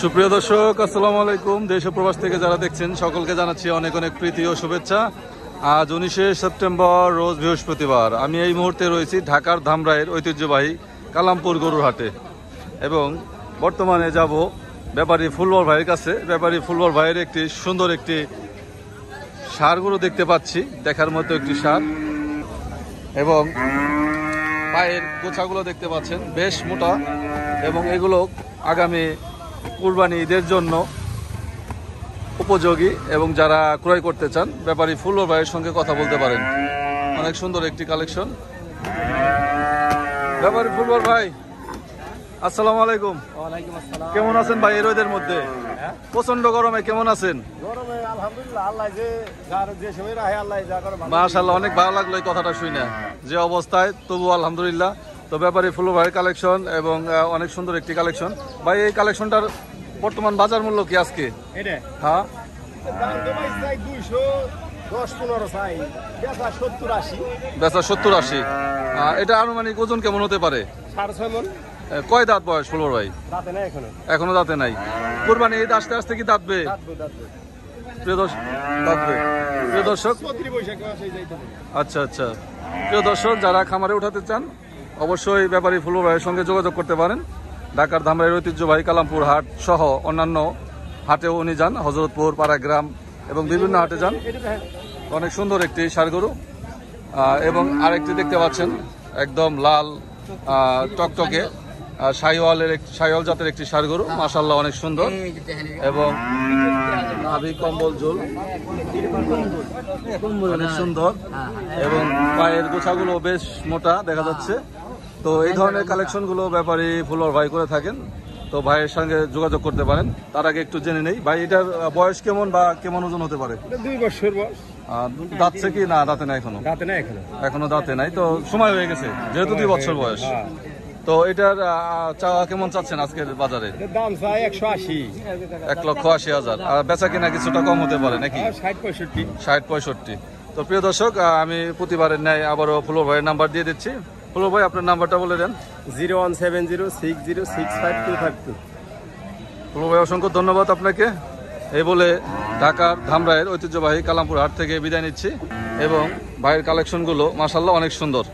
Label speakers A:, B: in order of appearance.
A: সুপ্রিয় দর্শক, আসসালামু আলাইকুম। দেশ ও প্রবাস থেকে যারা দেখছেন সকলকে জানাচ্ছি অনেক অনেক প্রীতি ও শুভেচ্ছা। আজ 19শে সেপ্টেম্বর, রোজ বৃহস্পতিবার। আমি এই মুহূর্তে রয়েছি ঢাকার ধামরাইয়ের ঐতিহ্যবাহী কালামপুর গরুর হাটে এবং বর্তমানে যাব ব্যাপারী ফুলবর ভাইয়ের কাছে। ব্যাপারী ফুলবর ভাইয়ের একটি সুন্দর একটি ষাঁড় গরু দেখতে পাচ্ছি, দেখার মতো একটি ষাঁড়, এবং পায়ের গোছাগুলো দেখতে পাচ্ছেন বেশ মোটা, এবং এগুলো আগামী কুরবানি ঈদের জন্য উপযোগী, এবং যারা ক্রয় করতে চান ব্যাপারী ফুলবর ভাইয়ের সঙ্গে কথা বলতে পারেন। অনেক সুন্দর একটি কালেকশন। ব্যাপারী ফুলবর ভাই, আসসালামু আলাইকুম।
B: ওয়ালাইকুম আসসালাম।
A: কেমন আছেন ভাই? এই রোদের মধ্যে প্রচন্ড গরমে কেমন আছেন?
B: গরমে আলহামদুলিল্লাহ, আল্লাহ যে সময় রাহে আল্লাহ যা করে।
A: মাশাআল্লাহ, অনেক ভালো লাগলো এই কথাটা শুনে, যে অবস্থায় তবু আলহামদুলিল্লাহ। তো ব্যাপারী ফুলবর ভাইয়ের কালেকশন এবং অনেক সুন্দর একটি কালেকশন। ভাই, এই কালেকশনটার বর্তমান বাজার মূল্য কি আজকে?
B: এটা
A: হ্যাঁ,
B: দাম তো ভাই চাই 210-15 চাই, বেচা 70-80।
A: বেচা 70-80। এটা আনুমানিক ওজন কেমন হতে পারে?
B: 6.5 মণ।
A: কয় দাঁত বয়স ফুলবর ভাই?
B: রাতে না এখনো।
A: এখনো দাঁতে নাই। কুরবানি ঈদ আসতে আসতে কি দাঁতবে? প্রিয় দর্শক, আচ্ছা আচ্ছা, প্রিয় দর্শক, যারা খামারে উঠাতে চান অবশ্যই ব্যাপারী ফুলবর ভাইয়ের সঙ্গে যোগাযোগ করতে পারেন। ঢাকার ধামরাইয়ের ঐতিহ্যবাহী কালামপুর হাট সহ অন্যান্য হাটেও উনি যান, হজরতপুর, পাড়াগ্রাম এবং বিভিন্ন হাটে যান। অনেক সুন্দর একটি ষাঁড় গরু, এবং আরেকটি দেখতে পাচ্ছেন একদম লাল টকটকে শাহিওয়াল জাতের একটি ষাঁড় গরু। মাশাআল্লাহ, অনেক সুন্দর, এবং নাভি কম্বল ঝোল অনেক সুন্দর, এবং পায়ের গোছাগুলো বেশ মোটা দেখা যাচ্ছে। তো এই ধরনের কালেকশন গুলো ব্যাপারী ফুলবর ভাই করে থাকেন। তো ভাইয়ের সঙ্গে যোগাযোগ করতে পারেন। তার আগে একটু জেনে নেই, ভাই এটার বয়স কেমন বা কেমন ওজন হতে পারে?
B: 2 বছর বয়স।
A: দাঁতছে কি না? দাঁতে নাই এখনো।
B: রাতে না
A: এখনো দাঁতে নাই, তো সময় হয়ে গেছে যেহেতু 2 বছর বয়স। তো এটার চাওয়া কেমন চাচ্ছেন আজকের বাজারে?
B: দাম চাই 180।
A: 1,80,000। আর বেচা কিনা কিছুটা কম হতে পারে নাকি?
B: 60-65।
A: 60-65। তো প্রিয় দর্শক, আমি প্রতিবারের ন্যায় আবারও ফুলবর ভাইয়ের নাম্বার দিয়ে দিচ্ছি। ফুলবর ভাই, আপনার নাম্বারটা বলে দেন।
B: 01706065252।
A: ফুলবর ভাই, অসংখ্য ধন্যবাদ আপনাকে। এই বলে ঢাকার ধামরাইয়ের ঐতিহ্যবাহী কালামপুর হাট থেকে বিদায় নিচ্ছি, এবং ভাইয়ের কালেকশনগুলো মাশাআল্লাহ অনেক সুন্দর।